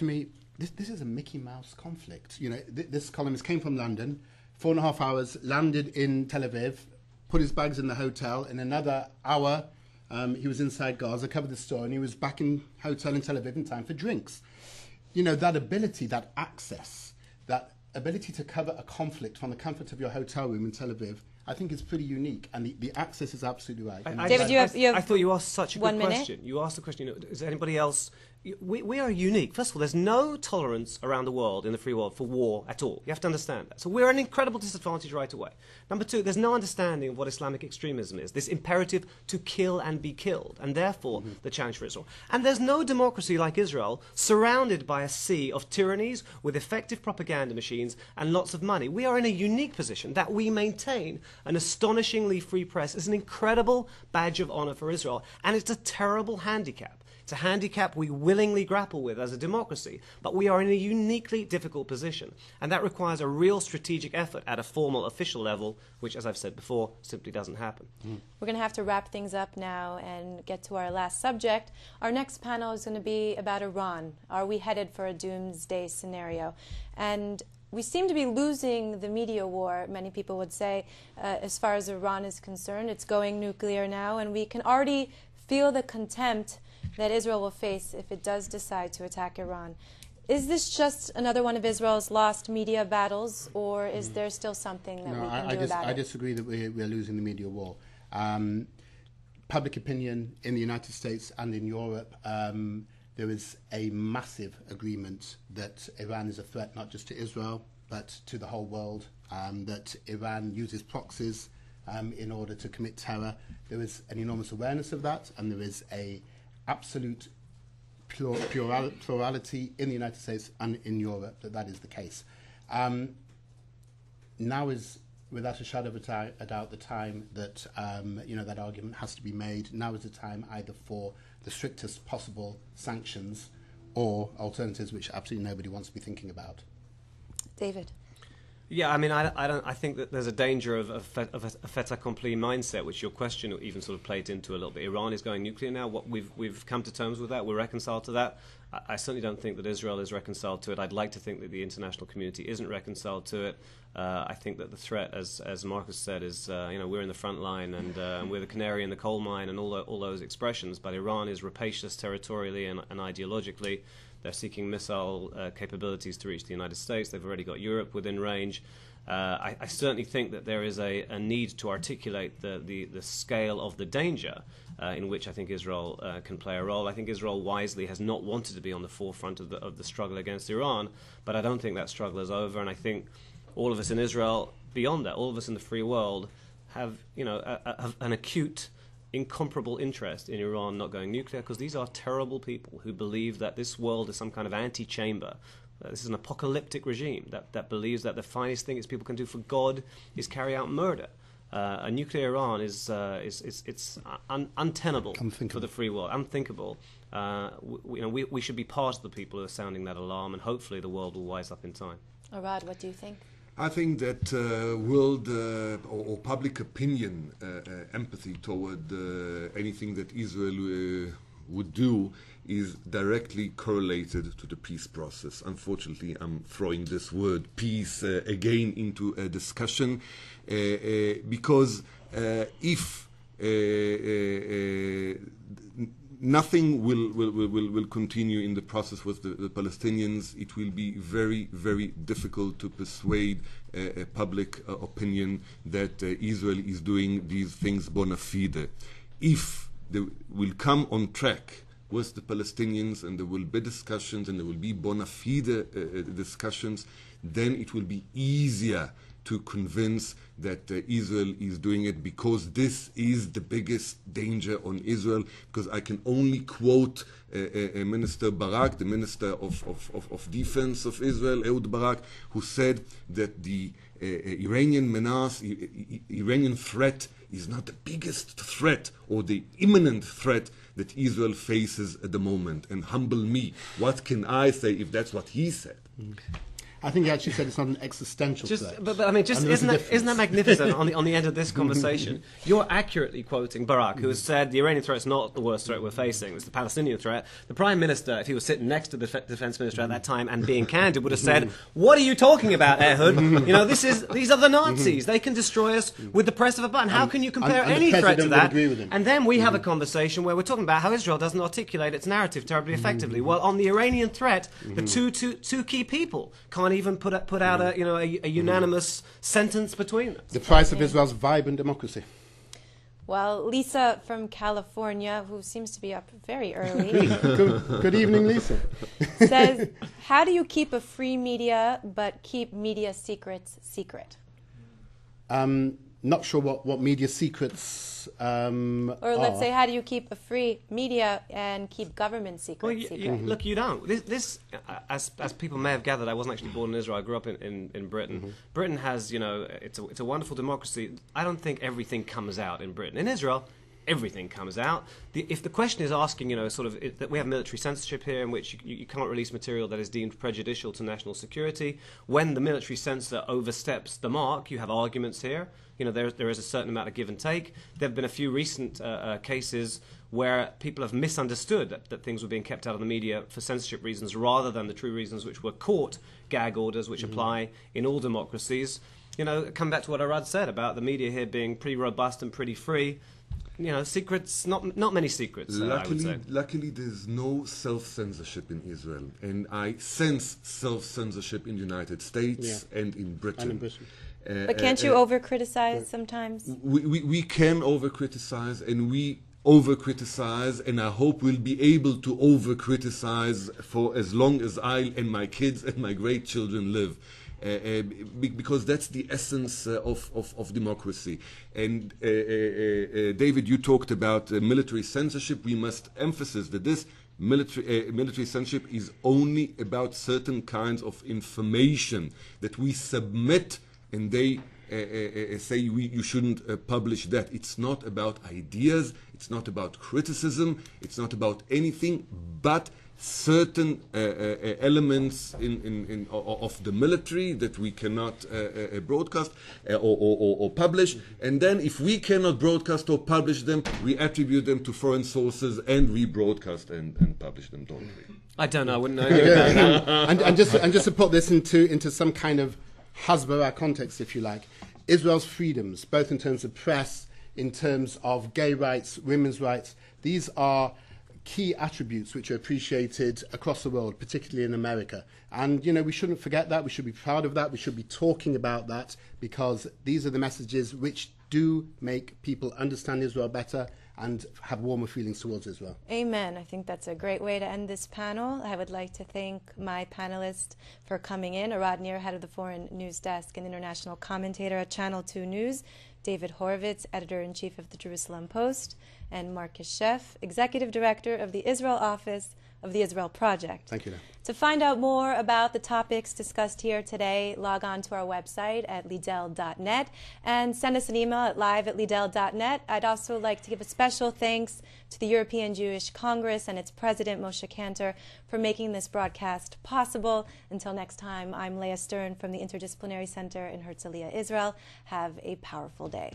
to me, this is a Mickey Mouse conflict. You know, this columnist came from London, 4.5 hours, landed in Tel Aviv, put his bags in the hotel. In another hour, he was inside Gaza, covered the story, and he was back in hotel in Tel Aviv in time for drinks. You know, that ability, that access, that ability to cover a conflict from the comfort of your hotel room in Tel Aviv, I think is pretty unique, and the access is absolutely right. David, I thought you asked such a good question. You asked the question, is anybody else... We are unique. First of all, there's no tolerance around the world, in the free world, for war at all. You have to understand that. So we're an incredible disadvantage right away. Number two, there's no understanding of what Islamic extremism is, this imperative to kill and be killed, and therefore the challenge for Israel. And there's no democracy like Israel surrounded by a sea of tyrannies with effective propaganda machines and lots of money. We are in a unique position that we maintain an astonishingly free press. It's an incredible badge of honor for Israel, and it's a terrible handicap. It's a handicap we willingly grapple with as a democracy, but we are in a uniquely difficult position, and that requires a real strategic effort at a formal official level, which, as I've said before, simply doesn't happen. We're going to have to wrap things up now and get to our last subject. Our next panel is going to be about Iran. Are we headed for a doomsday scenario? And we seem to be losing the media war, many people would say, as far as Iran is concerned. It's going nuclear now, and we can already feel the contempt that Israel will face if it does decide to attack Iran. Is this just another one of Israel's lost media battles, or is there still something that we can do about it? I disagree that we're losing the media war. Public opinion in the United States and in Europe, there is a massive agreement that Iran is a threat not just to Israel, but to the whole world, that Iran uses proxies in order to commit terror. There is an enormous awareness of that, and there is a absolute plurality in the United States and in Europe that is the case. Now is, without a shadow of a doubt, the time that that argument has to be made. Now is the time either for the strictest possible sanctions or alternatives which absolutely nobody wants to be thinking about. David. Yeah, I mean, I think that there's a danger of a fait accompli mindset, which your question even sort of played into a little bit. Iran is going nuclear now. We've come to terms with that. We're reconciled to that. I certainly don't think that Israel is reconciled to it. I'd like to think that the international community isn't reconciled to it. I think that the threat, as Marcus said, is we're in the front line and we're the canary in the coal mine and all those expressions. But Iran is rapacious territorially and ideologically. They're seeking missile capabilities to reach the United States. They've already got Europe within range. I certainly think that there is a need to articulate the scale of the danger in which I think Israel can play a role. I think Israel wisely has not wanted to be on the forefront of the struggle against Iran, but I don't think that struggle is over. And I think all of us in Israel, beyond that, all of us in the free world, have an acute, incomparable interest in Iran not going nuclear, because these are terrible people who believe that this world is some kind of antechamber. This is an apocalyptic regime that believes that the finest thing its people can do for God is carry out murder. A nuclear Iran is untenable for the free world, unthinkable. We should be part of the people who are sounding that alarm, and hopefully the world will wise up in time. Arad, what do you think? I think that world or public opinion empathy toward anything that Israel would do is directly correlated to the peace process. Unfortunately, I'm throwing this word peace again into a discussion because if nothing will continue in the process with the Palestinians, it will be very, very difficult to persuade public opinion that Israel is doing these things bona fide. If they will come on track with the Palestinians and there will be discussions and there will be bona fide discussions, then it will be easier to convince that Israel is doing it, because this is the biggest danger on Israel. Because I can only quote Minister Barak, the Minister of Defense of Israel, Ehud Barak, who said that the Iranian menace, Iranian threat is not the biggest threat or the imminent threat that Israel faces at the moment. And humble me, what can I say if that's what he said? I think he actually said it's not an existential threat. But I mean, just And there's a isn't that magnificent on the end of this conversation? You're accurately quoting Barak, who has said the Iranian threat is not the worst threat we're facing, it's the Palestinian threat. The Prime Minister, if he was sitting next to the Defence Minister at that time and being candid, would have said, what are you talking about, Ehud? You know, these are the Nazis. They can destroy us with the press of a button. How can you compare any threat to that? And then we have a conversation where we're talking about how Israel doesn't articulate its narrative terribly effectively. Well, on the Iranian threat, the two key people can't even put out a unanimous sentence between them. The price of Israel's vibrant democracy. Well, Lisa from California, who seems to be up very early, Good evening, Lisa. says, how do you keep a free media but keep media secrets secret? Not sure what media secrets Or let's say, how do you keep a free media and keep government secrets secret? Look, you don't. This as people may have gathered, I wasn't actually born in Israel. I grew up in Britain. Britain has, it's a wonderful democracy. I don't think everything comes out in Britain. In Israel, everything comes out. If the question is asking, that we have military censorship here in which you can't release material that is deemed prejudicial to national security, when the military censor oversteps the mark, you have arguments here. There is a certain amount of give and take. There have been a few recent cases where people have misunderstood that things were being kept out of the media for censorship reasons rather than the true reasons, which were court gag orders, which apply in all democracies. Come back to what Arad said about the media here being pretty robust and pretty free. Secrets, not many secrets, I would say. Luckily, there's no self-censorship in Israel. And I sense self-censorship in the United States and in Britain. But can't you over-criticize sometimes? We can over-criticize, and we over-criticize, and I hope we'll be able to over-criticize for as long as I and my kids and my great children live. Because that's the essence of democracy. And David, you talked about military censorship. We must emphasize that this military censorship is only about certain kinds of information that we submit, and they say you shouldn't publish that. It's not about ideas, it's not about criticism, it's not about anything but certain elements of the military that we cannot broadcast or publish. And then if we cannot broadcast or publish them, we attribute them to foreign sources and rebroadcast and publish them, don't we? I don't know. I wouldn't know anything about that. and just to put this into some kind of Hasbara context, if you like, Israel's freedoms, both in terms of press, in terms of gay rights, women's rights, these are key attributes which are appreciated across the world, particularly in America. And, we shouldn't forget that. We should be proud of that. We should be talking about that, because these are the messages which do make people understand Israel better and have warmer feelings towards Israel. Amen. I think that's a great way to end this panel. I would like to thank my panelists for coming in. Arad Nir, head of the Foreign News Desk and international commentator at Channel 2 News, David Horowitz, editor-in-chief of the Jerusalem Post, and Marcus Sheff, executive director of the Israel office of the Israel Project. Thank you. To find out more about the topics discussed here today, log on to our website at leadel.net and send us an email at live@leadel.net. I'd also like to give a special thanks to the European Jewish Congress and its president, Moshe Kantor, for making this broadcast possible. Until next time, I'm Leah Stern from the Interdisciplinary Center in Herzliya, Israel. Have a powerful day.